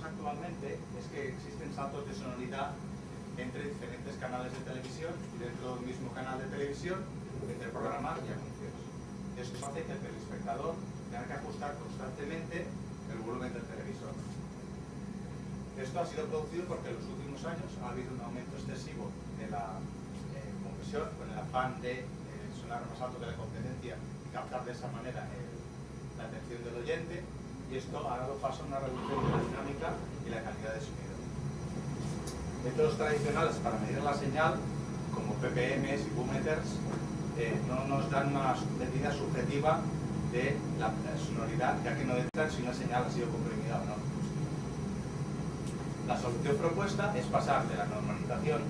actualmente es que existen saltos de sonoridad entre diferentes canales de televisión y dentro del mismo canal de televisión entre programas y anuncios. Esto hace que el telespectador tenga que ajustar constantemente el volumen del televisor. Esto ha sido producido porque en los últimos años ha habido un aumento excesivo de la compresión con el afán de sonar más alto que la competencia y captar de esa manera la atención del oyente, y esto ha dado paso a una reducción de la dinámica y la calidad de sonido. Métodos tradicionales para medir la señal, como ppms y boometers, no nos dan una medida subjetiva de la sonoridad, ya que no detectan si una señal ha sido comprimida o no. La solución propuesta es pasar de la normalización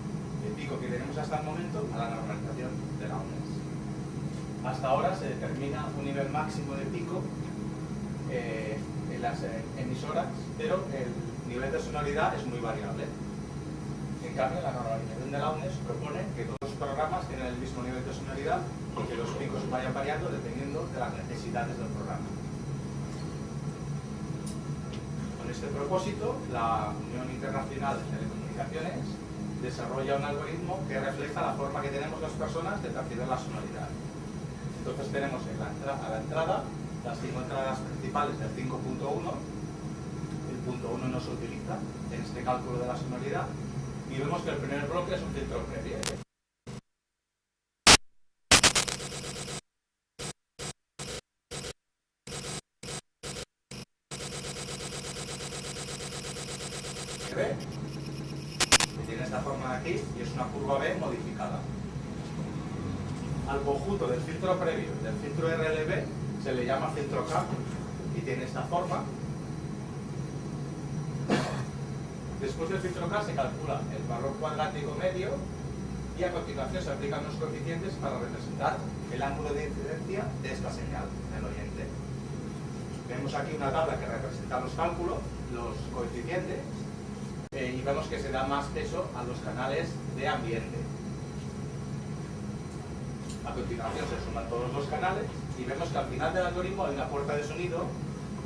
de pico que tenemos hasta el momento a la normalización de loudness. Hasta ahora se determina un nivel máximo de pico en las emisoras, pero el nivel de sonoridad es muy variable. En cambio, la normalización de loudness propone que todos los programas tienen el mismo nivel de sonoridad y que los picos vayan variando dependiendo de las necesidades del programa. Con este propósito, la Unión Internacional de Telecomunicaciones desarrolla un algoritmo que refleja la forma que tenemos las personas de percibir la sonoridad. Entonces tenemos a la entrada las 5 entradas principales del 5.1. El punto 1 no se utiliza en este cálculo de la sonoridad, y vemos que el primer bloque es un filtro previo. B, que tiene esta forma de aquí, y es una curva B modificada. Al conjunto del filtro previo y del filtro RLB se le llama filtro K y tiene esta forma. Después del filtro K se calcula el valor cuadrático medio y a continuación se aplican los coeficientes para representar el ángulo de incidencia de esta señal del oyente. Vemos aquí una tabla que representa los cálculos, los coeficientes, y vemos que se da más peso a los canales de ambiente. A continuación se suman todos los canales y vemos que al final del algoritmo hay una puerta de sonido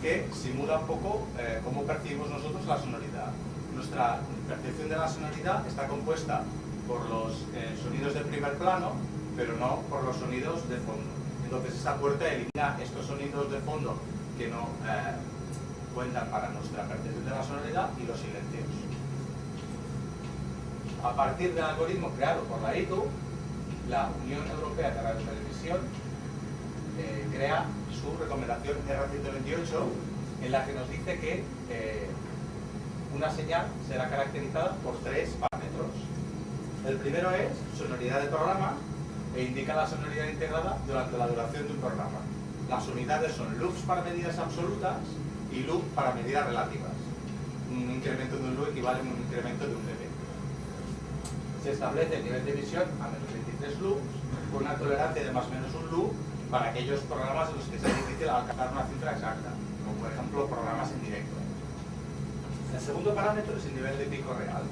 que simula un poco cómo percibimos nosotros la sonoridad. Nuestra percepción de la sonoridad está compuesta por los sonidos de primer plano, pero no por los sonidos de fondo. Entonces esta puerta elimina estos sonidos de fondo que no cuentan para nuestra percepción de la sonoridad y los silencios. A partir del algoritmo creado por la ITU, la Unión Europea de Radiotelevisión crea su recomendación R128, en la que nos dice que una señal será caracterizada por 3 parámetros. El primero es sonoridad de programa e indica la sonoridad integrada durante la duración de un programa. Las unidades son loops para medidas absolutas y loop para medidas relativas. Un incremento de un loop equivale a un incremento de un dB. Se establece el nivel de emisión a menos 23 loops con una tolerancia de más o menos un loop para aquellos programas en los que sea difícil alcanzar una cifra exacta, como por ejemplo programas en directo. El segundo parámetro es el nivel de pico real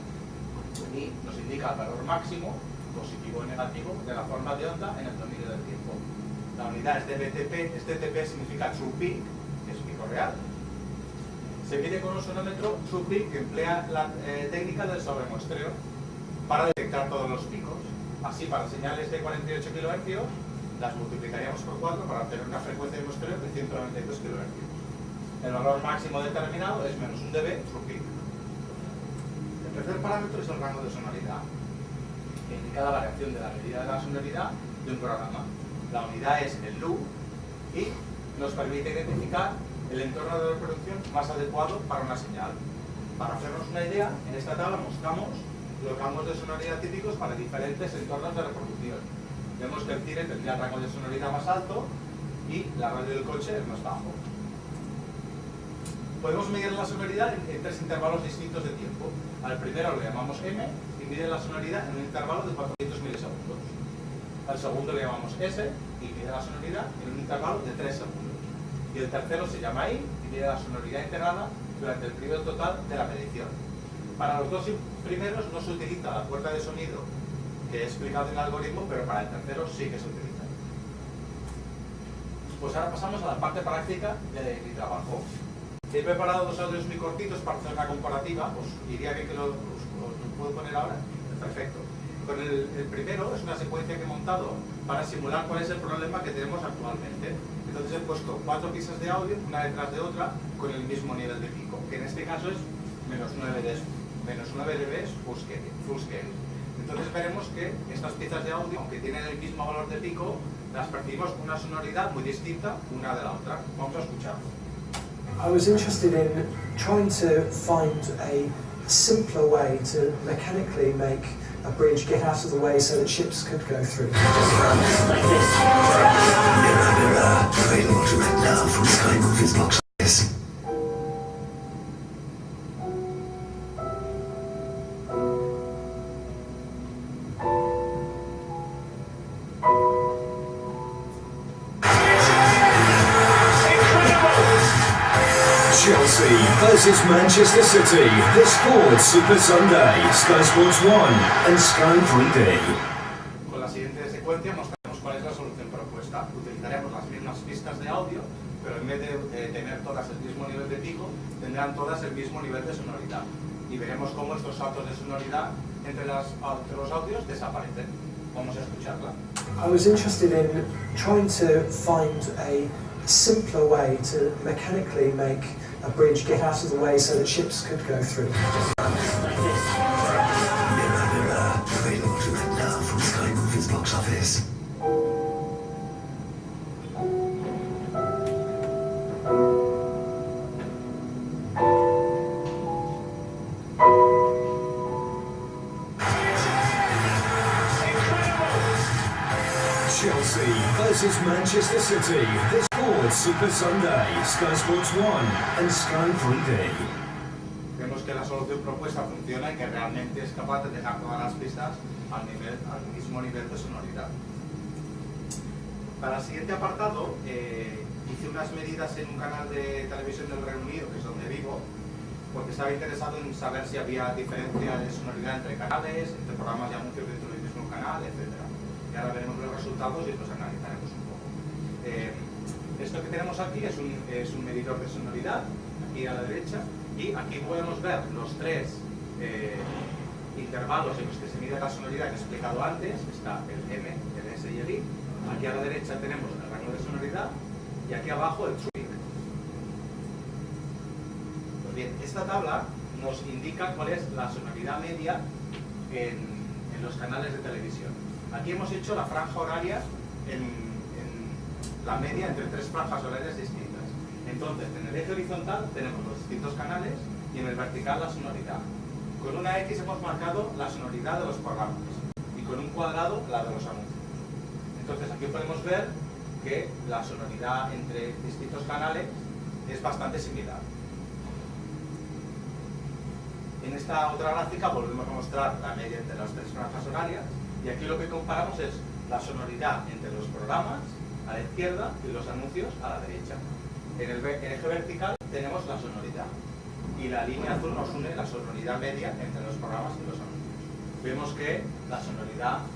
y nos indica el valor máximo, positivo o negativo, de la forma de onda en el dominio del tiempo. La unidad es dBTP, este TP significa true peak, que es pico real. Se mide con un sonómetro true peak que emplea la técnica del sobremuestreo para detectar todos los picos. Así, para señales de 48 kHz, las multiplicaríamos por 4 para obtener una frecuencia de muestreo de 192 kHz. El valor máximo determinado es menos un dB true peak. El tercer parámetro es el rango de sonoridad, que indica la variación de la medida de la sonoridad de un programa. La unidad es el loop y nos permite identificar el entorno de reproducción más adecuado para una señal. Para hacernos una idea, en esta tabla mostramos los rangos de sonoridad típicos para diferentes entornos de reproducción. Vemos que el cine tendría el rango de sonoridad más alto y la radio del coche el más bajo. Podemos medir la sonoridad en 3 intervalos distintos de tiempo. Al primero lo llamamos M y mide la sonoridad en un intervalo de 400 milisegundos. Al segundo le llamamos S y mide la sonoridad en un intervalo de 3 segundos. Y el tercero se llama I y mide la sonoridad integrada durante el periodo total de la medición. Para los dos primeros no se utiliza la puerta de sonido que he explicado en el algoritmo, pero para el tercero sí que se utiliza. Pues ahora pasamos a la parte práctica de mi trabajo. He preparado dos audios muy cortitos para hacer una comparativa. Os diría que os puedo poner ahora. Perfecto. Con el primero es una secuencia que he montado para simular cuál es el problema que tenemos actualmente. Entonces he puesto 4 pistas de audio, una detrás de otra, con el mismo nivel de pico, que en este caso es menos 9 dB full scale. Entonces veremos que estas piezas de audio, aunque tienen el mismo valor de pico, las percibimos con una sonoridad muy distinta una de la otra. Vamos a escucharlo. I was interested in trying to find a simpler way to mechanically make a bridge get out of the way so that ships could go through. Like this. Mirror, mirror, available direct now from Sky Movies box office. Chelsea versus Manchester City, the Sports Super Sunday, Sky Sports 1 and Sky 3D. Con la siguiente secuencia mostraremos cuál es la solución propuesta. Utilizaremos las mismas pistas de audio, pero en vez de tener todas el mismo nivel de pico, tendrán todas el mismo nivel de sonoridad. Y veremos cómo estos saltos de sonoridad entre los audios desaparecen. Vamos a escucharla. I was interested in trying to find a simpler way to mechanically make a bridge get out of the way so that ships could go through. Like this. Mirror, mirror, available direct now from Sky Movies box office. Chelsea versus Manchester City, the Sports Super Sunday, Sky Sports 1 and Sky 3D. Vemos que la solución propuesta funciona y que realmente es capaz de dejar todas las pistas al mismo nivel de sonoridad. Para el siguiente apartado, hice unas medidas en un canal de televisión del Reino Unido, que es donde vivo, porque estaba interesado en saber si había diferencia de sonoridad entre canales, entre programas de anuncios dentro del mismo canal, etc. Y ahora veremos los resultados y los analizaremos un poco. Esto que tenemos aquí es un medidor de sonoridad, aquí a la derecha, y aquí podemos ver los 3 intervalos en los que se mide la sonoridad que he explicado antes. Está el M, el S y el I. Aquí a la derecha tenemos el rango de sonoridad y aquí abajo el true. Pues bien, esta tabla nos indica cuál es la sonoridad media en los canales de televisión. Aquí hemos hecho la franja horaria en la media entre 3 franjas horarias distintas. Entonces, en el eje horizontal tenemos los distintos canales y en el vertical la sonoridad. Con una X hemos marcado la sonoridad de los programas y con un cuadrado la de los anuncios. Entonces, aquí podemos ver que la sonoridad entre distintos canales es bastante similar. En esta otra gráfica volvemos a mostrar la media entre las 3 franjas horarias. Y aquí lo que comparamos es la sonoridad entre los programas a la izquierda y los anuncios a la derecha. En el eje vertical tenemos la sonoridad y la línea azul nos une la sonoridad media entre los programas y los anuncios. Vemos que la sonoridad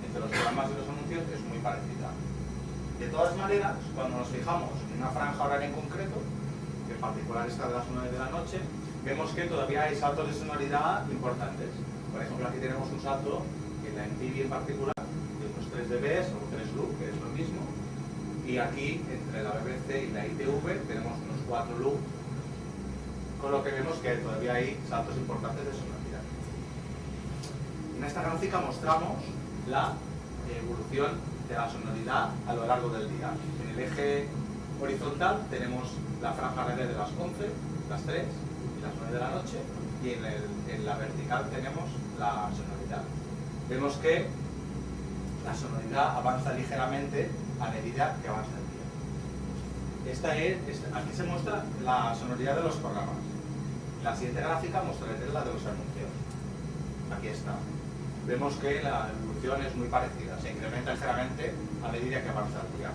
entre los programas y los anuncios es muy parecida. De todas maneras, cuando nos fijamos en una franja horaria en concreto, que en particular esta de las 9 de la noche, vemos que todavía hay saltos de sonoridad importantes. Por ejemplo, aquí tenemos un salto en la MTV en particular, de unos 3 dB o 3 loop, que es lo mismo, y aquí entre la BBC y la ITV tenemos unos 4 loop, con lo que vemos que todavía hay saltos importantes de sonoridad. En esta gráfica mostramos la evolución de la sonoridad a lo largo del día. En el eje horizontal tenemos la franja horaria de las 11, las 3 y las 9 de la noche, y en la vertical tenemos la sonoridad. Vemos que la sonoridad avanza ligeramente a medida que avanza el día. Aquí se muestra la sonoridad de los programas. La siguiente gráfica mostraré la de los anuncios. Aquí está. Vemos que la evolución es muy parecida, se incrementa ligeramente a medida que avanza el día.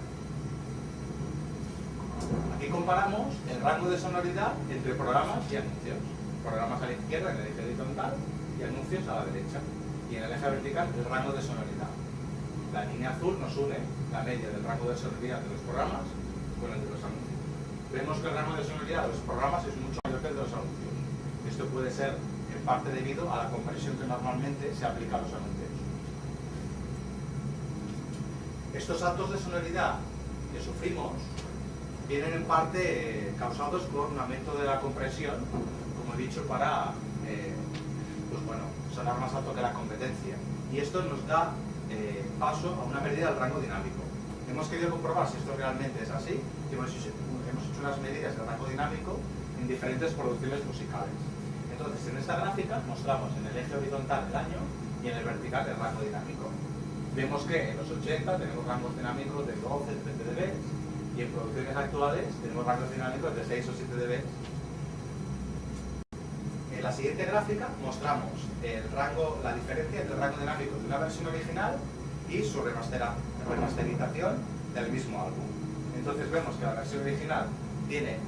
Aquí comparamos el rango de sonoridad entre programas y anuncios. Programas a la izquierda en el eje horizontal y anuncios a la derecha. Y en el eje vertical el rango de sonoridad. La línea azul nos une la media del rango de sonoridad de los programas con el de los anuncios. vemos que el rango de sonoridad de los programas es mucho mayor que el de los anuncios. Esto puede ser en parte debido a la compresión que normalmente se aplica a los anuncios. Estos saltos de sonoridad que sufrimos vienen en parte causados por un aumento de la compresión, como he dicho, para pues bueno, sonar más alto que la competencia. Y esto nos da paso a una pérdida del rango dinámico. Hemos querido comprobar si esto realmente es así y hemos hecho unas medidas del rango dinámico en diferentes producciones musicales. Entonces, en esta gráfica mostramos en el eje horizontal el año y en el vertical el rango dinámico. Vemos que en los 80 tenemos rangos dinámicos de 12, 13 dB y en producciones actuales tenemos rangos dinámicos de 6 o 7 dB. En la siguiente gráfica mostramos la diferencia entre el rango dinámico de una versión original y su remasterización del mismo álbum. Entonces vemos que la versión original tiene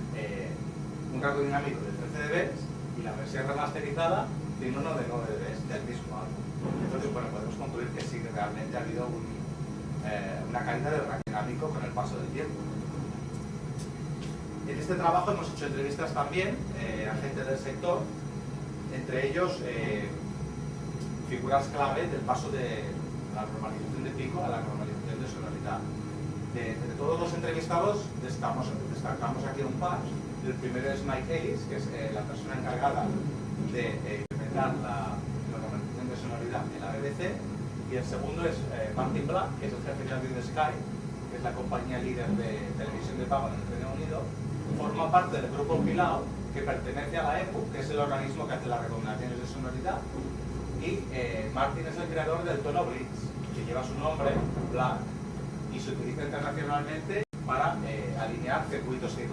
un rango dinámico de 13 dB y la versión remasterizada tiene uno de 9 dB del mismo álbum. Entonces, bueno, podemos concluir que sí que realmente ha habido una caída del rango dinámico con el paso del tiempo. En este trabajo hemos hecho entrevistas también a gente del sector, entre ellos figuras clave del paso de la normalización de pico a la normalización de sonoridad. Entre todos los entrevistados destacamos aquí un par. El primero es Mike Ellis, que es la persona encargada de implementar la normalización de sonoridad en la BBC, y el segundo es Martin Black, que es el jefe de Sky, que es la compañía líder de televisión de pago en el Reino Unido. Forma parte del grupo Pilao, que pertenece a la EPU, que es el organismo que hace las recomendaciones de sonoridad, y Martin es el creador del tono Blitz, que lleva su nombre, Black, y se utiliza internacionalmente para alinear circuitos 5.1.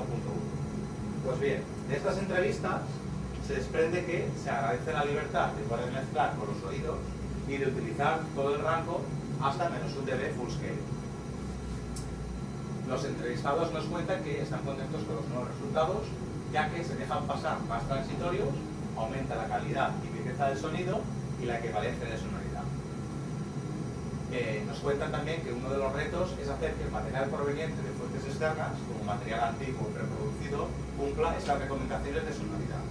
Pues bien, de estas entrevistas se desprende que se agradece la libertad de poder mezclar con los oídos y de utilizar todo el rango hasta menos 1 dB full scale. Los entrevistados nos cuentan que están contentos con los nuevos resultados, ya que se dejan pasar más transitorios, aumenta la calidad y pureza del sonido y la equivalencia de sonoridad. Nos cuentan también que uno de los retos es hacer que el material proveniente de fuentes externas, como material antiguo o preproducido, cumpla estas recomendaciones de sonoridad.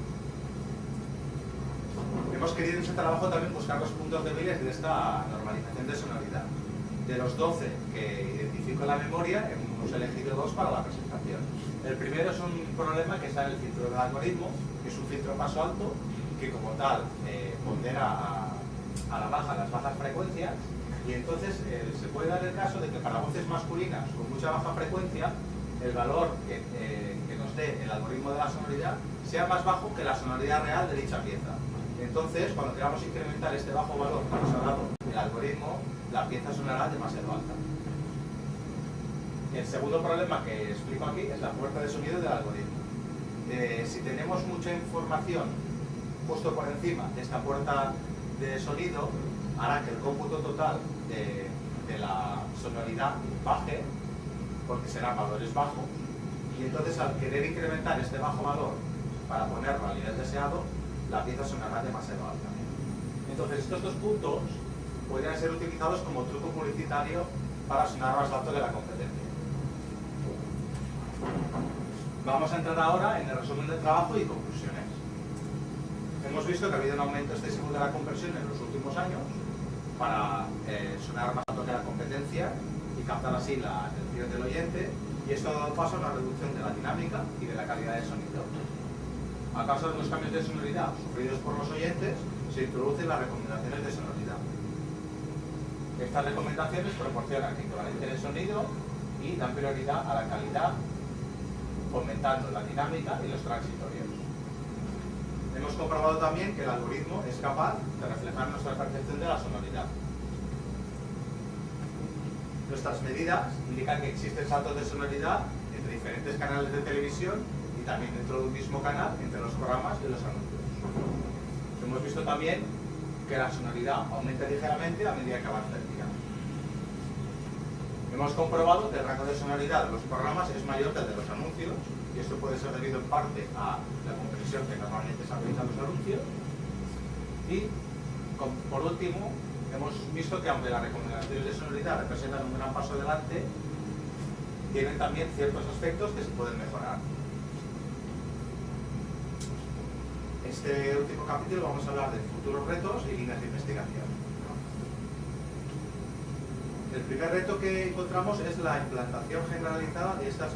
Hemos querido en este trabajo también buscar los puntos débiles de esta normalización de sonoridad. De los 12 que identifico en la memoria, hemos elegido 2 para la presentación. El primero es un problema que está en el filtro del algoritmo, que es un filtro paso alto, que como tal pondera a la baja las bajas frecuencias, y entonces se puede dar el caso de que para voces masculinas con mucha baja frecuencia, el valor que nos dé el algoritmo de la sonoridad sea más bajo que la sonoridad real de dicha pieza. Entonces, cuando queramos incrementar este bajo valor que nos ha dado el algoritmo, la pieza sonará demasiado alta. El segundo problema que explico aquí es la puerta de sonido del algoritmo. Si tenemos mucha información puesto por encima de esta puerta de sonido, hará que el cómputo total de la sonoridad baje, porque serán valores bajos, y entonces al querer incrementar este bajo valor para ponerlo al nivel deseado, la pieza sonará demasiado alta. Entonces estos 2 puntos podrían ser utilizados como truco publicitario para sonar más alto que la competencia. Vamos a entrar ahora en el resumen del trabajo y conclusiones. Hemos visto que ha habido un aumento excesivo de la compresión en los últimos años para sonar más alto que la competencia y captar así la atención del oyente, y esto ha dado paso a una reducción de la dinámica y de la calidad del sonido. A causa de los cambios de sonoridad sufridos por los oyentes, se introducen las recomendaciones de sonoridad. Estas recomendaciones proporcionan equivalencia de sonido y dan prioridad a la calidad, aumentando la dinámica y los transitorios. Hemos comprobado también que el algoritmo es capaz de reflejar nuestra percepción de la sonoridad. Nuestras medidas indican que existen saltos de sonoridad entre diferentes canales de televisión y también dentro de un mismo canal entre los programas y los anuncios. Hemos visto también que la sonoridad aumenta ligeramente a medida que avanza el día. Hemos comprobado que el rango de sonoridad de los programas es mayor que el de los anuncios, y esto puede ser debido en parte a la compresión que normalmente se aplica a los anuncios. Y, por último, hemos visto que aunque las recomendaciones de sonoridad representan un gran paso adelante, tienen también ciertos aspectos que se pueden mejorar. este último capítulo vamos a hablar de futuros retos y líneas de investigación. El primer reto que encontramos es la implantación generalizada de esta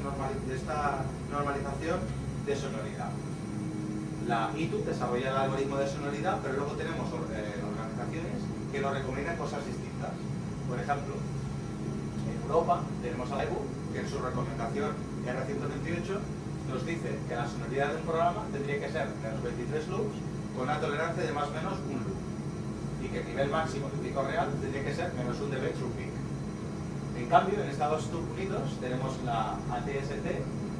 normalización de sonoridad. La ITU desarrolla el algoritmo de sonoridad, pero luego tenemos organizaciones que nos recomiendan cosas distintas. Por ejemplo, en Europa tenemos a la EBU, que en su recomendación R128 nos dice que la sonoridad de un programa tendría que ser menos 23 loops con una tolerancia de más o menos un loop, y que el nivel máximo de pico real tendría que ser menos 1 dB true peak. En cambio, en Estados Unidos tenemos la ATST,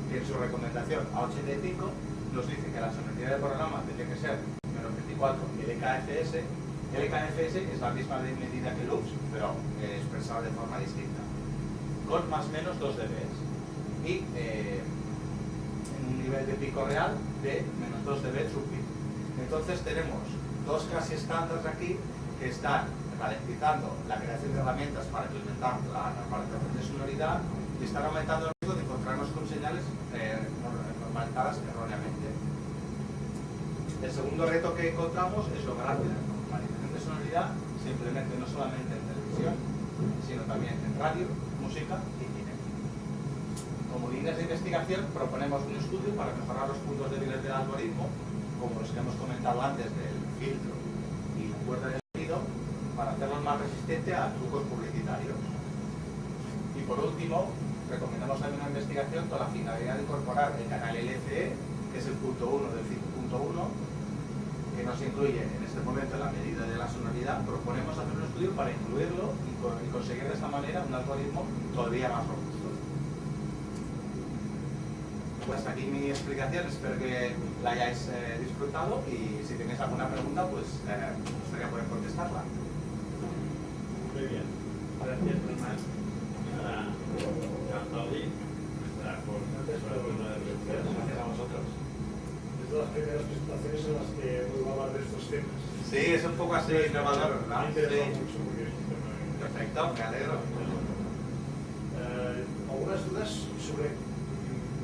que en su recomendación A85 nos dice que la sonoridad del programa tendría que ser menos 24 LKFS. LKFS es la misma medida que loops, pero expresada de forma distinta, con más o menos 2 dB. Y en un nivel de pico real de menos 2 dB true peak. Entonces tenemos dos clases estándares aquí que están ralentizando la creación de herramientas para implementar la normalización de sonoridad y están aumentando el riesgo de encontrarnos con señales normalizadas erróneamente. El segundo reto que encontramos es lograr que la normalización de sonoridad se implemente no solamente en televisión, sino también en radio, música y cine. Como líneas de investigación proponemos un estudio para mejorar los puntos débiles del algoritmo, como los que hemos comentado antes del filtro y la cuerda del sonido, para hacerlo más resistente a trucos publicitarios. Y por último, recomendamos también una investigación con la finalidad de incorporar el canal LCE, que es el punto 1 del 5.1, que no se incluye en este momento en la medida de la sonoridad. Proponemos hacer un estudio para incluirlo y conseguir de esta manera un algoritmo todavía más robusto. Pues aquí mi explicación, espero que la hayáis disfrutado, y si tenéis alguna pregunta, pues me gustaría poder contestarla. Muy bien, gracias Tomás. Ahora Antonio, nuestra coordinadora de redes. Gracias a vosotros. Es de las primeras presentaciones en las que voy a hablar de estos temas. Sí, es un poco así innovador, ¿verdad? Me interesa Sí. mucho porque es un tema Perfecto, me alegro. algunas dudas sobre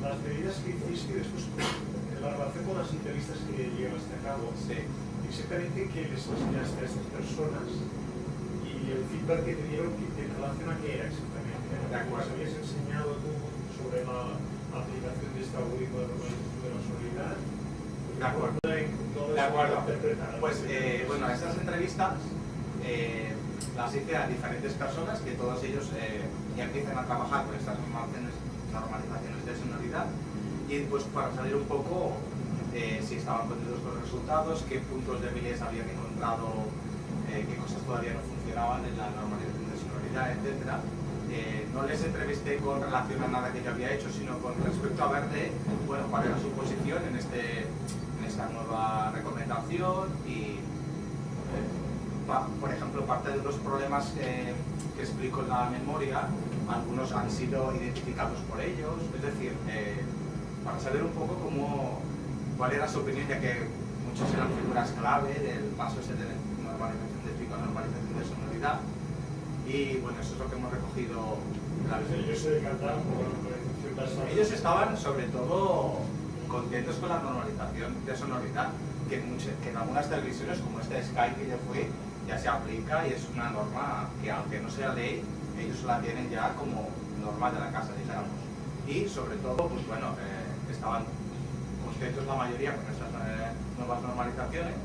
las medidas que hiciste y después en la relación con las entrevistas que llevaste a cabo. Sí. Exactamente qué les enseñaste a estas personas y el feedback que te dieron en relación a qué era exactamente. De acuerdo. ¿Les habías enseñado tú sobre la aplicación de este algoritmo de normalización de la sonoridad? De acuerdo. De acuerdo. Pues bueno, estas entrevistas las hice a diferentes personas que todos ellos ya empiezan a trabajar con estas normalizaciones de sonoridad, y pues para saber un poco si estaban contentos con los resultados, qué puntos débiles habían encontrado, qué cosas todavía no funcionaban en la normalización de sonoridad, etc. No les entrevisté con relación a nada que yo había hecho, sino con respecto a ver bueno, cuál era su posición en esta nueva recomendación y, por ejemplo, parte de los problemas que explico en la memoria, algunos han sido identificados por ellos, es decir, para saber un poco cuál era su opinión, ya que muchos eran figuras clave del paso ese de normalización de pico a normalización de sonoridad. Y bueno, eso es lo que hemos recogido de la visita. Ellos se decantaron por la normalización de la sonoridad. Ellos estaban sobre todo contentos con la normalización de sonoridad, que en algunas televisiones como esta Sky que yo fui ya se aplica, y es una norma que, aunque no sea ley, ellos la tienen ya como norma de la casa, digamos. Y sobre todo, pues bueno, estaban contentos la mayoría con estas nuevas normalizaciones,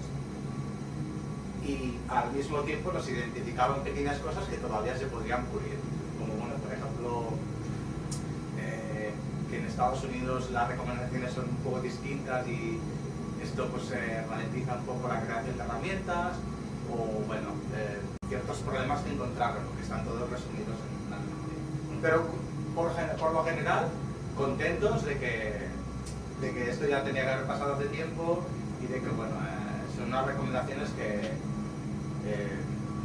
y al mismo tiempo nos identificaban pequeñas cosas que todavía se podrían pulir, como bueno, por ejemplo, que en Estados Unidos las recomendaciones son un poco distintas y esto pues ralentiza un poco la creación de herramientas, o bueno, ciertos problemas que encontraron, que están todos resumidos en una mente. Pero por lo general, contentos de que esto ya tenía que haber pasado hace tiempo, y de que bueno, son unas recomendaciones que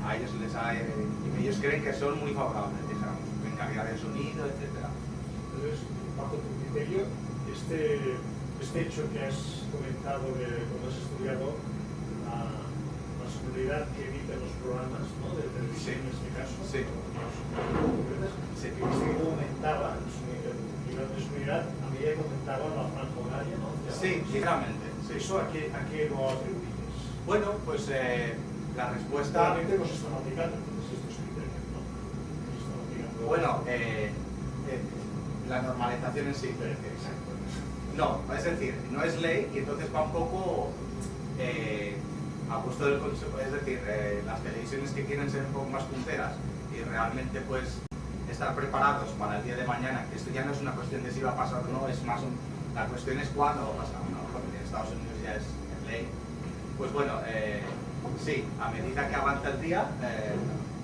a ellos ellos creen que son muy favorables, digamos, en calidad de sonido, etc. Entonces, bajo tu criterio, este hecho que has comentado de cuando has estudiado la sonoridad que emiten los programas, ¿no?, de televisión, en este caso, Sí. que aumentaba el nivel de sonoridad a medida que aumentaba la franja horaria, ¿no? Sí, ligeramente, ¿Eso a qué lo atribuyes? Bueno, pues la respuesta... Realmente no se están aplicando entonces estos criterios, ¿no? Se están aplicando... Bueno, la normalización en sí. Exacto. No, es decir, no es ley y entonces va un poco a gusto del consejo. Es decir, las televisiones que quieren ser un poco más punteras y realmente pues estar preparados para el día de mañana, que esto ya no es una cuestión de si va a pasar o no, es más la cuestión es cuándo va a pasar, ¿no? Porque en Estados Unidos ya es ley. Pues bueno, sí, a medida que avanza el día,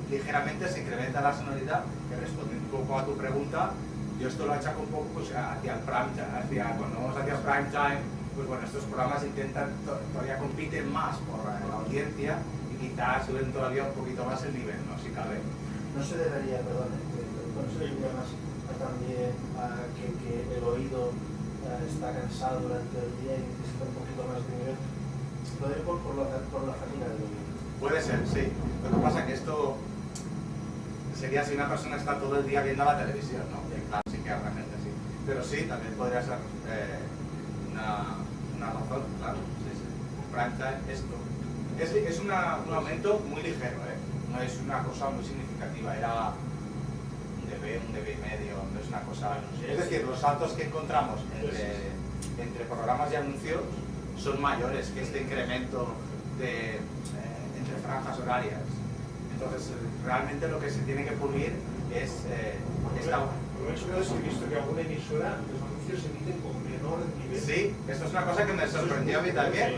ligeramente se incrementa la sonoridad, que respondiendo un poco a tu pregunta, yo esto lo achaco un poco pues, hacia el prime time, cuando vamos hacia el prime time, pues bueno, estos programas intentan, todavía compiten más por la audiencia y quizás suben todavía un poquito más el nivel, ¿no? Si cabe. No se debería, perdón, no se debería más también a que el oído está cansado durante el día y necesita un poquito más de nivel. Lo digo por la fatiga del oído. Puede ser, sí. Lo que pasa es que esto sería si una persona está todo el día viendo la televisión, ¿no? Y claro, sí que habrá gente así. Pero sí, también podría ser una razón, claro. Sí, sí. Prime time, esto. Es un aumento muy ligero, ¿eh? No es una cosa muy significativa. Era un dB y medio, no es una cosa... Es decir, los saltos que encontramos entre programas y anuncios son mayores que este incremento entre franjas horarias. Entonces, realmente lo que se tiene que pulir es esta... Lo hecho que he visto que alguna emisora los anuncios se emiten con menor nivel. Sí, esto es una cosa que me sorprendió a mí también. Sí,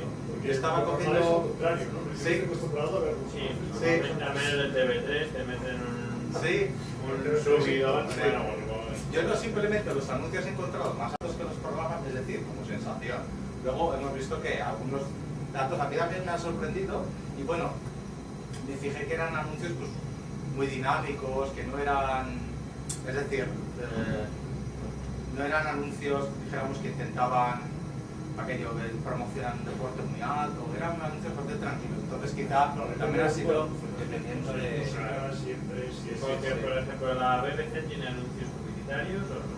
yo estaba cogiendo... Es lo contrario, ¿no? Sí. Estoy acostumbrado a ver Sí, Sí. también en el TV3 te meten Sí. un subidón. Sí. Bueno, Yo no simplemente los anuncios he encontrado más altos que los programas, es decir, como sensación. Luego hemos visto que algunos datos a mí también me han sorprendido y bueno, me fijé que eran anuncios pues, muy dinámicos, que no eran, es decir, no eran anuncios, dijéramos, que intentaban aquello de promocionar un deporte muy alto, eran anuncios bastante tranquilos. Entonces quizá también ha sido dependiendo de... Siempre, porque, por ejemplo, la BBC tiene anuncios publicitarios o no.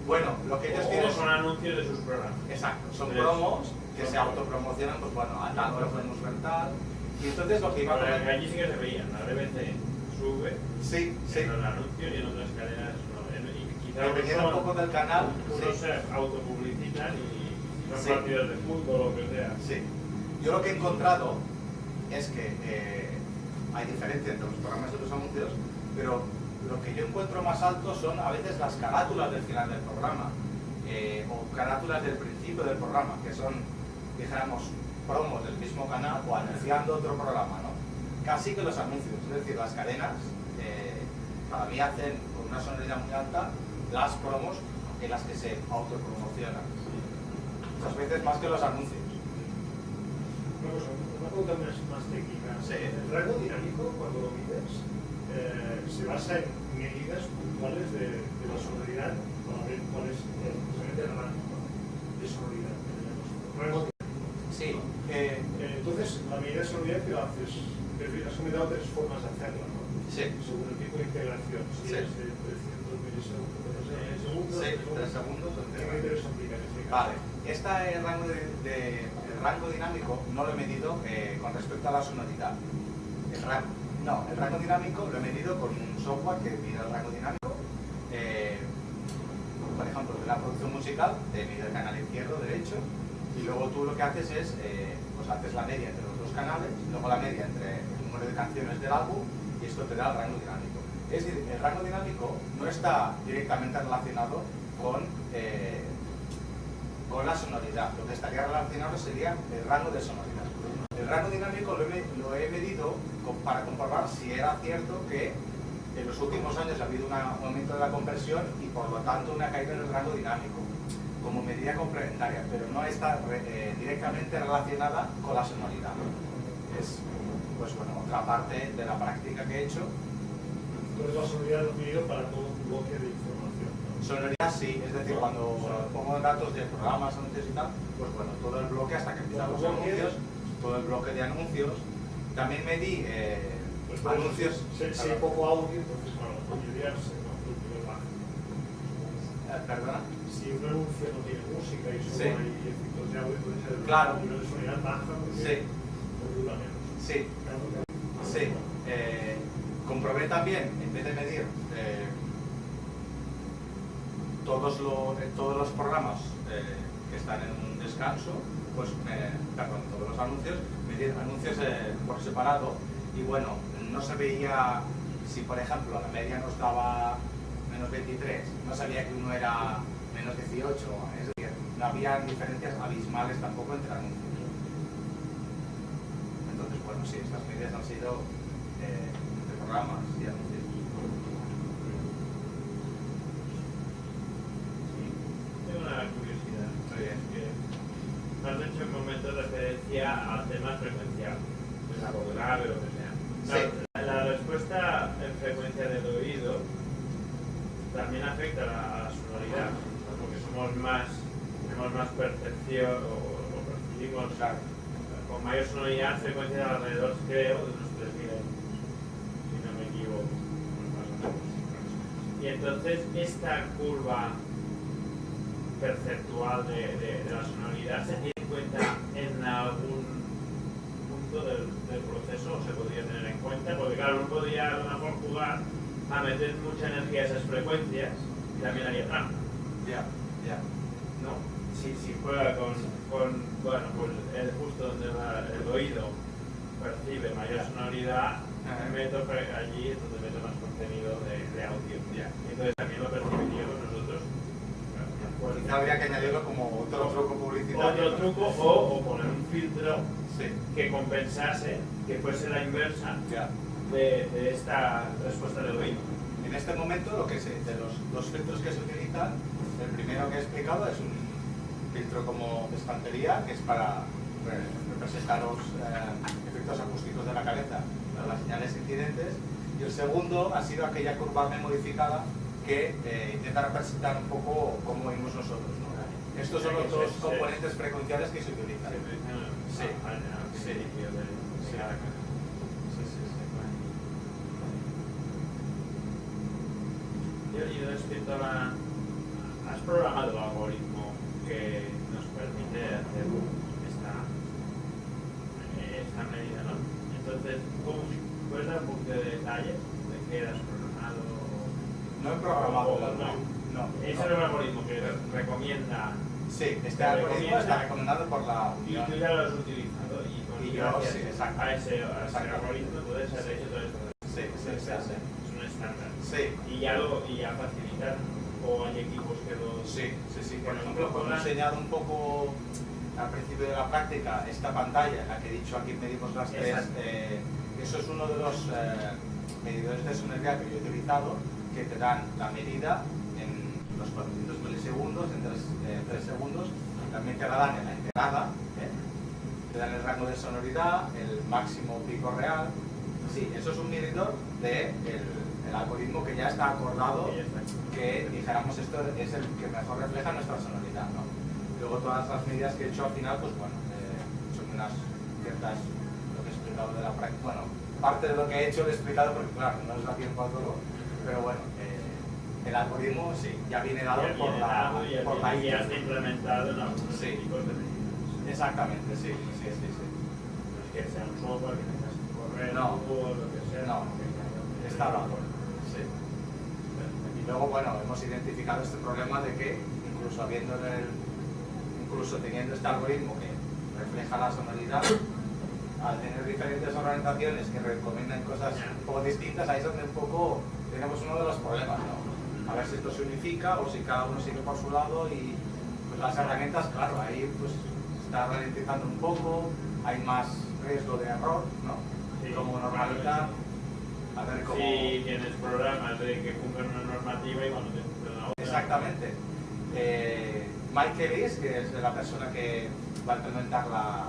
Bueno, lo que ellos tienen son anuncios de sus programas. Exacto, son promos que se autopromocionan, pues bueno, a tal hora podemos ver tal. Y entonces lo que iba a Pero comentar... allí sí que se veían, la BBC sube Sí, sí. en los anuncios y en otras cadenas no. Y quizás Dependiendo un poco del canal, unos sí. se autopublicitan y son Sí. partidos de fútbol o lo que sea. Sí. Yo lo que he encontrado es que hay diferencia entre los programas y los anuncios, pero lo que yo encuentro más alto son a veces las carátulas del final del programa o carátulas del principio del programa, que son, dijéramos, promos del mismo canal o anunciando otro programa, ¿no? Casi que los anuncios, es decir, las cadenas para mí hacen con una sonoridad muy alta las promos en las que se autopromocionan. Muchas veces más que los anuncios. Una pregunta más técnica. Sí. El rango dinámico, cuando lo mides, se basa en medidas puntuales de la sonoridad para ver cuál es precisamente el rango de sonoridad. Sí. Entonces, la medida de sonoridad que lo haces, has comentado tres formas de hacerla, ¿no? Sí. Según el tipo de integración. Si Sí. es de 300 milisegundos, 3 segundos. ¿qué criterios aplican en este caso? Vale, el rango dinámico no lo he medido con respecto a la sonoridad. El rango dinámico lo he medido con un software que mide el rango dinámico. Por ejemplo, de la producción musical, te mide el canal izquierdo, derecho, y luego tú lo que haces es, pues haces la media entre los dos canales, luego la media entre el número de canciones del álbum, y esto te da el rango dinámico. Es decir, el rango dinámico no está directamente relacionado con la sonoridad. Lo que estaría relacionado sería el rango de sonoridad. El rango dinámico lo he medido para comprobar si era cierto que en los últimos años ha habido un aumento de la conversión y por lo tanto una caída en el rango dinámico como medida complementaria, pero no está directamente relacionada con la sonoridad. Es, pues bueno, otra parte de la práctica que he hecho. Entonces la sonoridad lo he medido para todo un bloque de información, ¿no? Sonoridad sí, es decir, cuando pongo datos de programas, anuncios y tal, pues bueno, todo el bloque hasta que empiezan los anuncios, todo el bloque de anuncios. También medí anuncios. Si hay poco audio, entonces, bueno, la mayoría se va a ¿Perdona? Si un anuncio no tiene música y solo Sí. hay efectos de audio, puede ser Claro. el nivel de sonoridad baja porque Sí. dura menos. Sí, sí. Comprobé también, en vez de medir todos los programas que están en un descanso, pues, perdón, todos los anuncios, medir anuncios por separado, y bueno, no se veía, si por ejemplo la media nos daba menos 23, no sabía que uno era menos 18, es decir, no había diferencias abismales tampoco entre anuncios. Entonces, bueno, sí, estas medidas han sido entre programas y anuncios. Tengo una curiosidad. Muy bien. Que has hecho un momento de referencia al tema frecuencial, pues algo grave o lo que sea. Sí. La respuesta en frecuencia del oído también afecta a la sonoridad, ¿no? Porque tenemos más percepción o percibimos con mayor sonoridad, frecuencia de alrededor, creo, de unos 3000 Hz, si no me equivoco, más o menos. Y entonces esta curva perceptual de la sonoridad se tiene en cuenta en algún punto del proceso, o se podría tener en cuenta, porque claro, uno podría a lo mejor jugar a meter mucha energía a esas frecuencias y también haría trampa. Ya. No, si juega con bueno, pues justo donde el oído percibe mayor sonoridad, meto allí es donde meto más contenido de audio. Entonces también lo percibiríamos nosotros. Quizá habría que añadirlo como otro truco publicitario. Otro truco o poner un filtro Sí. que compensase, que fuese la inversa Ya. de esta respuesta del oído. En este momento, de los filtros que se utilizan, el primero que he explicado es un filtro como de estantería, que es para representar los efectos acústicos de la cabeza, las señales incidentes, y el segundo ha sido aquella curva M modificada que intenta representar un poco cómo oímos nosotros, ¿no? Estos son los dos componentes frecuenciales que se utilizan. Sí. Sí. Y respecto a la... Has programado el algoritmo que nos permite hacer esta medida, ¿no? Entonces, ¿puedes dar un poquito de detalles de qué has programado? No he programado el No. algoritmo. Ese es el algoritmo que recomienda. Sí, este algoritmo está recomendado por la Y Unión. tú ya lo has utilizado y yo, gracias sí, exacto. a ese algoritmo puedes hacer hecho todo esto. Sí. Es un estándar. Sí. Y ya facilitan, o hay equipos que los... Sí. Por ejemplo, cuando he enseñado un poco al principio de la práctica esta pantalla en la que he dicho aquí medimos las tres, eso es uno de los medidores de sonoridad que yo he utilizado, que te dan la medida en los 400 milisegundos, en 3 segundos, también te la dan en la entrada, te dan el rango de sonoridad, el máximo pico real. Sí, eso es un medidor del algoritmo que ya está acordado, que dijéramos esto es el que mejor refleja nuestra sonoridad, ¿no? Luego todas las medidas que he hecho al final, pues bueno, son unas ciertas, lo que he explicado de la práctica, bueno, parte de lo que he hecho lo he explicado porque claro, no es da tiempo a todo, pero bueno, el algoritmo sí, ya viene dado por la y ya está implementado en algunos Sí. tipos de medidas. Exactamente, sí. No es que sea un software que tengas que correr No. o lo que sea. No. Está dado, sí. Y luego, bueno, hemos identificado este problema de que incluso teniendo este algoritmo que refleja la sonoridad, al tener diferentes organizaciones que recomiendan cosas un poco distintas, ahí es donde un poco tenemos uno de los problemas, ¿no? A ver si esto se unifica o si cada uno sigue por su lado y pues las herramientas, claro, ahí pues está ralentizando un poco, hay más riesgo de error, ¿no? Sí. Como normalizar, a ver cómo... Si tienes programas de que cumplen una normativa y cuando te cumplen la otra. Exactamente. Mike Ellis, que es la persona que va a implementar la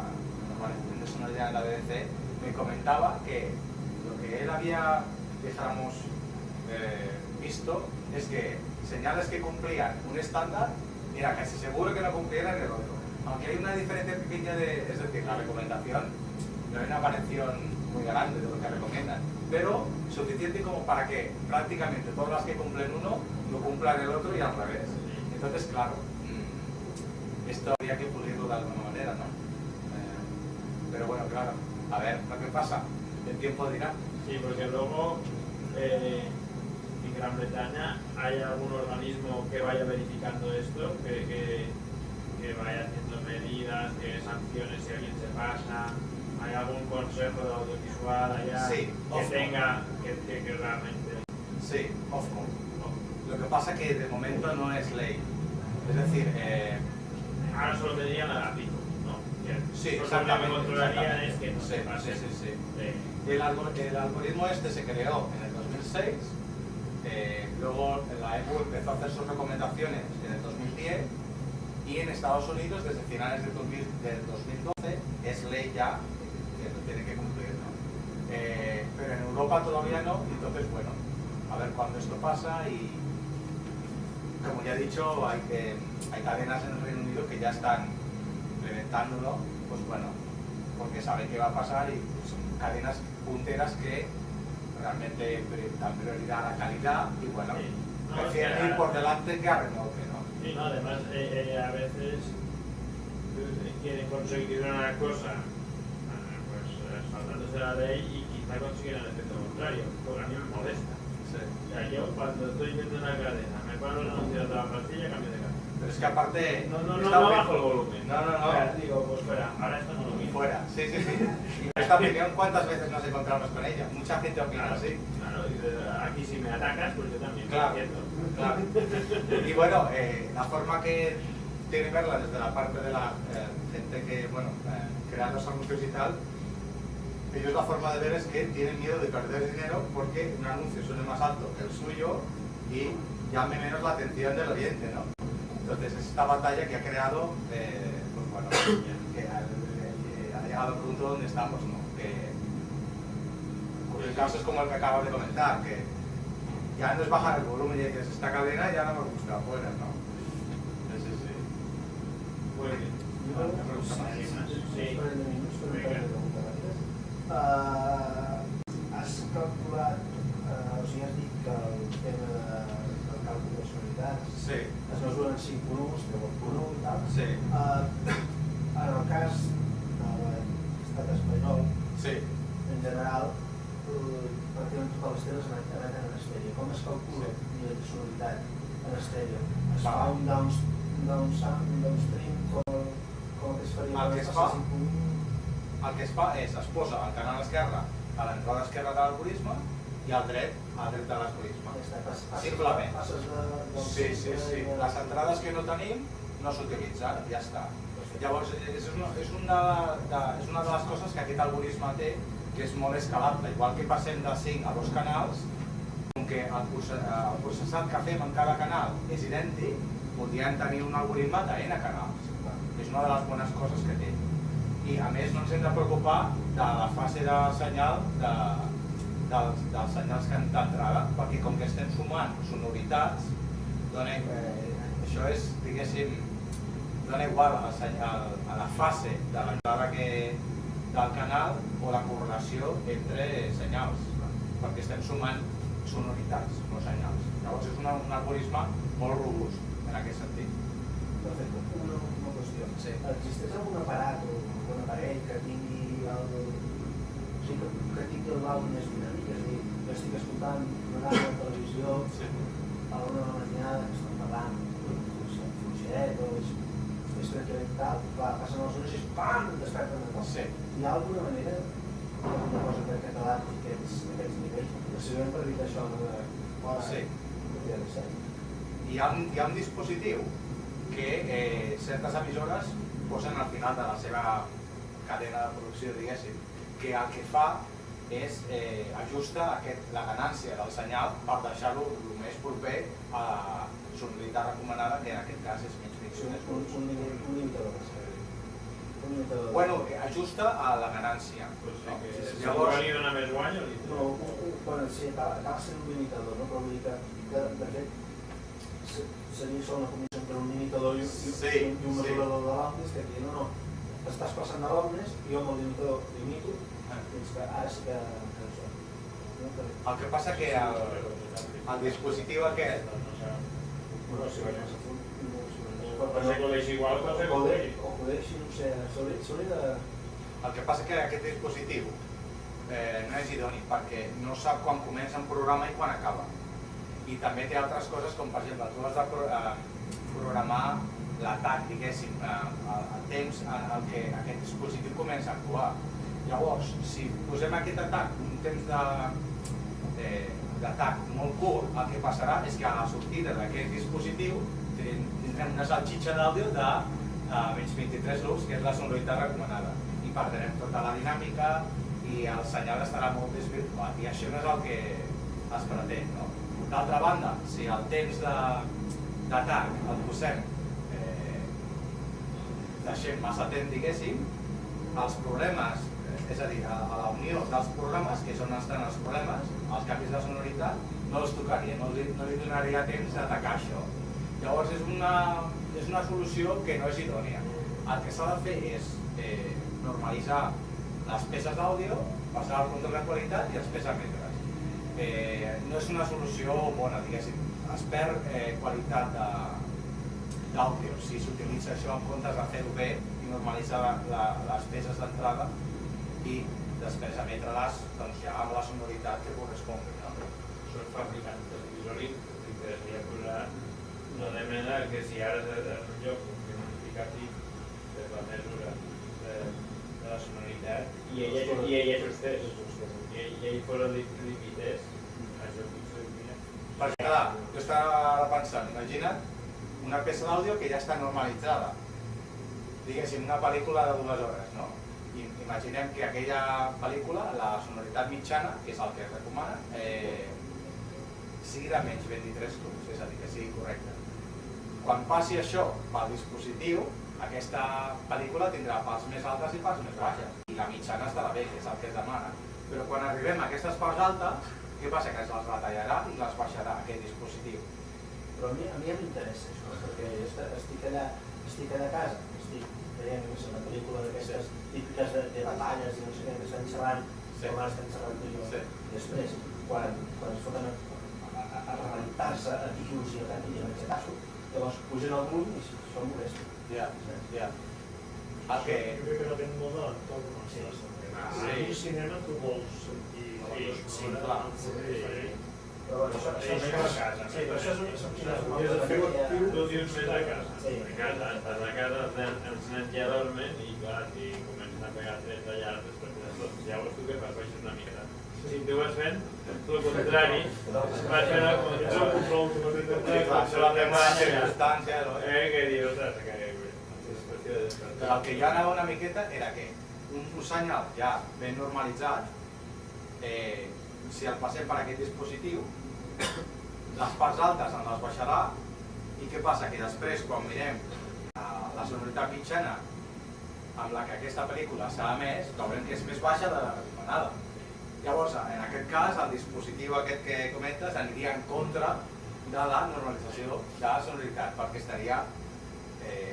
normalización de sonoridad en la BBC, me comentaba que lo que él había, dijéramos, visto es que señales que cumplían un estándar era casi seguro que no cumplieran el otro. Aunque hay una diferencia pequeña es decir, la recomendación no hay una variación muy grande de lo que recomiendan, pero suficiente como para que prácticamente todas las que cumplen uno no cumplan el otro y al revés. Entonces, claro, esto habría que pulirlo de alguna manera, ¿no? Pero bueno, claro, a ver lo que pasa, el tiempo dirá. Sí, porque luego en Gran Bretaña hay algún organismo que vaya verificando esto, que vaya haciendo medidas, que sanciones si alguien se pasa. ¿Hay algún consejo de audiovisual allá Sí, que tenga que realmente? Sí, Ofcom. Lo que pasa que de momento no es ley. Es decir, Ahora solo pedirían a pico, ¿no? sí, Lo que exactamente. controlaría es que no se Sí, pase. sí. de- El algoritmo este se creó en el 2006, luego la EU empezó a hacer sus recomendaciones en el 2010 y en Estados Unidos desde finales del 2012 es ley ya que lo tiene que cumplir, ¿no? Pero en Europa todavía no, y entonces bueno, a ver cuándo esto pasa. Y como ya he dicho, hay cadenas en el Reino Unido que ya están implementándolo, pues bueno, porque saben qué va a pasar, y son cadenas punteras que realmente dan prioridad a la calidad y bueno, Sí. No, prefieren es que ir por delante que a remolque, ¿no? Y no, además, a veces quieren conseguir una cosa saltándose la ley y quizá consiguen el efecto contrario, porque a mí me molesta. Sí. O sea, yo cuando estoy viendo una cadena, me paro los anuncios de la pastilla, cambio de cadena. Pero es que aparte... No bajo el volumen. No. O sea, digo, pues fuera, ahora esto no lo mismo. Fuera, sí. Y esta opinión, ¿cuántas veces nos encontramos con ella? Mucha gente opina así. Claro, aquí si me atacas, pues yo también. Claro. Claro. Y bueno, la forma que tiene que verla desde la parte de la gente que, bueno, crea los anuncios y tal, ellos la forma de ver es que tienen miedo de perder dinero porque un anuncio suene más alto que el suyo y llame menos la atención del oyente, ¿no? Entonces es esta batalla que ha creado, pues bueno, que ha llegado al punto donde estamos, ¿no? El caso es como el que acabas de comentar, que ya no es bajar el volumen y dices, esta cadena ya no me gusta, fuera, ¿no? Sí. Muy bien. Sí. Has calculat, o sigui, has dit que el tema del càlcul de sonoritats Sí, es mesura en 5 punts, 10 punts i tal. sí, En el cas de l'estat espanyol, sí. en general, pràcticament totes les teles emeten en estèreo. Com es calcula el nivell de sonoritat en estèreo? Es fa un downstream com es faria El que es fa- El que es fa és, es posa al canal esquerre a l'entrada esquerra de l'algoritme i al dret de l'algoritme. Simplement. Sí. Les entrades que no tenim no s'utilitzen, ja està. Llavors, és una de les coses que aquest algoritme té, que és molt escalable. Igual que passem de 5 a 2 canals, com que el processat que fem en cada canal és idèntic, podríem tenir un algoritme de N canals. És una de les bones coses que té. I a més no ens hem de preocupar de la fase de senyal dels senyals que han d'entrada, perquè com que estem sumant sonoritats, això és, diguéssim, dona igual a la fase de l'entrada del canal o la correlació entre senyals, perquè estem sumant sonoritats, no senyals. Llavors és un algoritme molt robust en aquest sentit. Perfecte. Una última qüestió. Sí. Existeix algun aparat o algun aparell que tingui l'àudio més dinàmic? És a dir, jo estic escoltant una ràdio a la televisió, a l'una de la matinada que estan parlant fluixet o és tranquil·let i tal, passen les hores i pam, desperten de tot. Sí. Hi ha alguna manera, una cosa per català aquests nivells, precisament per evitar això de Sí. Hi ha un dispositiu que certes emissores posen al final de la seva cadena de producció, diguéssim, que el que fa és ajusta la ganància del senyal per deixar-lo el més proper a la sonoritat recomanada, que en aquest cas és menys un limitador. Bueno, ajusta a la ganància. Si Llavors, li dona més guany o li No, bueno, sí, acaba sent un limitador, no? Però vull dir que, de fet, seria això una combinació entre un limitador i un mesurador de l'Omnis, que aquí no, estàs passant de l'Omnis, jo amb el limitador limito, fins que ara sí que això. el que passa que el dispositiu aquest Bueno, si vas a fer Pot ser col·legi igual, pot ser col·legi. O col·legi, no sé, s'hauria de... El que passa que aquest dispositiu no és idoni perquè no sap quan comença un programa i quan acaba. I també té altres coses com, per exemple, tu has de programar l'atac, diguéssim, el temps en què aquest dispositiu comença a actuar. Llavors, si posem aquest atac, un temps d'atac molt curt, el que passarà és que a la sortida d'aquest dispositiu tindrem una salxitxa d'àudio de menys 23 loops, que és la sonoritat recomanada. I perdrem tota la dinàmica i el senyal estarà molt desvirtuat. I això no és el que es pretén, no? D'altra banda, si el temps d'atac el posem, deixem massa temps, diguéssim, els problemes, és a dir, a la unió dels programes, que és on estan els problemes, els canvis de sonoritat, no els tocaria, no li donaria temps d'atacar això. Llavors és una solució que no és idònia. El que s'ha de fer és normalitzar les peces d'àudio, passar al control de qualitat i els pesàmetres. No és una solució bona, diguéssim. Es perd qualitat d'àudio si s'utilitza això en comptes de fer-ho bé i normalitzar les peces d'entrada i després emetre-les ja amb la sonoritat que correspongui. Són fabricants de televisori que podria posar una manera que si ara és un lloc que no fica aquí és la mesura de la sonoritat i ell ajustés i ell fos el limités, això potser diria. Perquè clar, jo estava pensant, imagina't una peça d'àudio que ja està normalitzada, diguéssim una pel·lícula de 2 hores, no? Imaginem que aquella pel·lícula, la sonoritat mitjana, que és el que es recomana, sigui de menys 23 loops, és a dir, que sigui correcte. Quan passi això pel dispositiu, aquesta pel·lícula tindrà parts més altes i parts més baixes. I la mitjana estarà bé, que és el que es demana. Però quan arribem a aquestes parts altes, què passa? Que es les retallarà i les baixarà aquest dispositiu. Però a mi m'interessa això, perquè estic allà a casa, estic veient una pel·lícula d'aquestes típiques de batalles i no sé què, que estan xerrant, com ara estan xerrant tu i jo. I després, quan es foten a rebentar-se a tiros i a xetasso, llavors pugen el volum i això em molesta. Ja. Jo crec que depèn molt de l'entorn on estàs. En un cinema tu vols sentir clar. Però això és a casa. Sí, però això és Tu dius més a casa. Estàs a casa, els nens ja dormen i clar, si comencen a pegar trets allà, llavors tu què fas? Baixes una miqueta. Si tu vas fent el contrari, vas fent el contrari. Això la tema de circumstància, no? Què dius? El que jo anava una miqueta era que un senyal ja ben normalitzat, si el passem per aquest dispositiu, les parts altes en les baixarà i què passa? Que després quan mirem la sonoritat mitjana amb la que aquesta pel·lícula s'ha emès, veurem que és més baixa de la recomanada. Llavors, en aquest cas, el dispositiu aquest que comentes aniria en contra de la normalització de la sonoritat, perquè estaria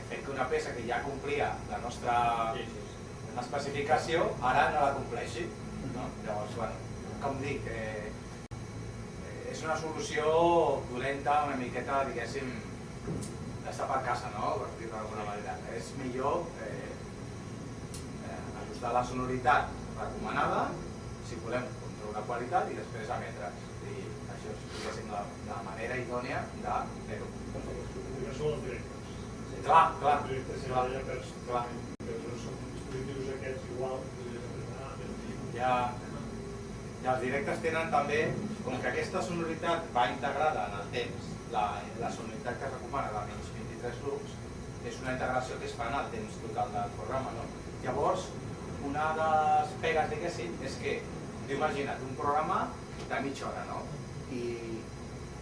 fent que una peça que ja complia la nostra especificació, ara no la compleixi. Llavors, com dic, és una solució dolenta, una miqueta, diguéssim, d'estar per casa, no? Per dir-ho d'alguna manera. És millor ajustar la sonoritat recomanada, si volem controlar la qualitat, i després emetre's. I això és, diguéssim, la manera idònia de fer-ho. No són els directes. Clar. Els directes ja hi ha però són dispositius aquests igual, Ja els directes tenen també, com que aquesta sonoritat va integrada en el temps, la sonoritat que es recomana de menys 23 loops, és una integració que es fa en el temps total del programa, no? Llavors, una de les pegues, diguéssim, és que, imagina't, un programa de mitja hora, no? I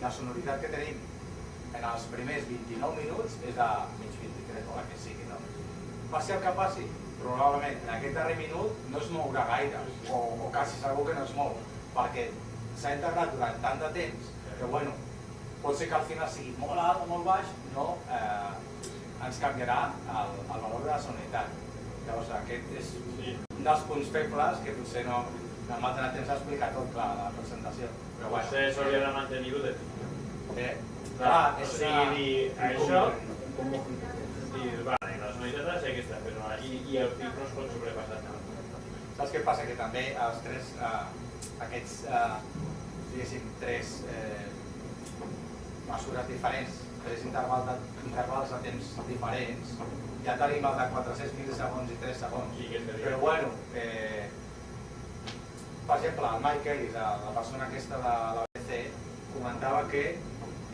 la sonoritat que tenim en els primers 29 minuts és de menys 23, o la que sigui, no? Passi el que passi, probablement en aquest darrer minut no es mourà gaire, o quasi segur que no es mou, perquè s'ha integrat durant tant de temps que, bueno, pot ser que al final sigui molt alt o molt baix, no ens canviarà el valor de la sonoritat. Llavors, aquest és un dels punts febles que potser no m'ha donat temps d'explicar tot, clar, a la presentació. Però, bueno. Vostè s'hauria de mantenir-ho de Clar, o sigui, dir, això dius, vale, la sonoritat ha de ser aquesta, però i el pic no es pot sobrepassar tant. Saps què passa? Que també els tres, aquests, diguéssim, tres mesures diferents, tres intervals de temps diferents, ja tenim el de 400 milisegons i 3 segons. Sí, que és que Però bueno, per exemple, el Mike Ellis, la persona aquesta de l'ABC, comentava que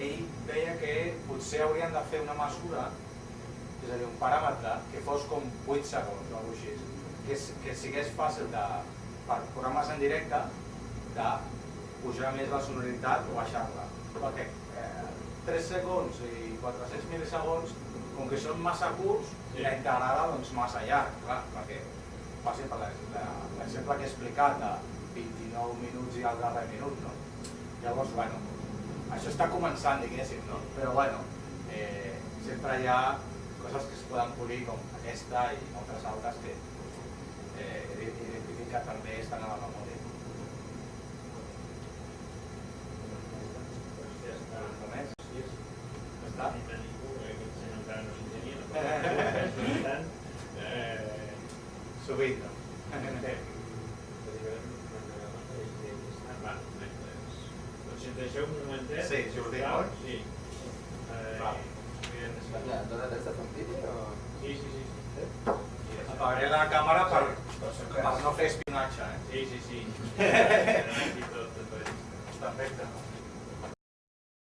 ell veia que potser haurien de fer una mesura, és a dir, un paràmetre que fos com 8 segons o alguna cosa així, que sigués fàcil per programes en directe de pujar més la sonoritat o baixar-la. Perquè 3 segons i 400 milisegons, com que són massa curts, i la integrada doncs massa llarg, clar, perquè, per exemple, l'exemple que he explicat de 29 minuts i el darrer minut, no? Llavors, bueno, això està començant, diguéssim, no? Però, bueno, sempre hi ha coses que es poden polir, com aquesta i altres altres que he identificat que també estan a la memòria. Ja està. Només? Sí, Ja està? no hi ningú, aquest senyor encara no és enginyer, Sovint, no? Doncs si ens deixeu un momentet, Sí, sortim, sisplau. oi? Sí. Val. ¿Dónde está un vídeo? Sí. Apagaré la càmera per no fer espionatge, Sí.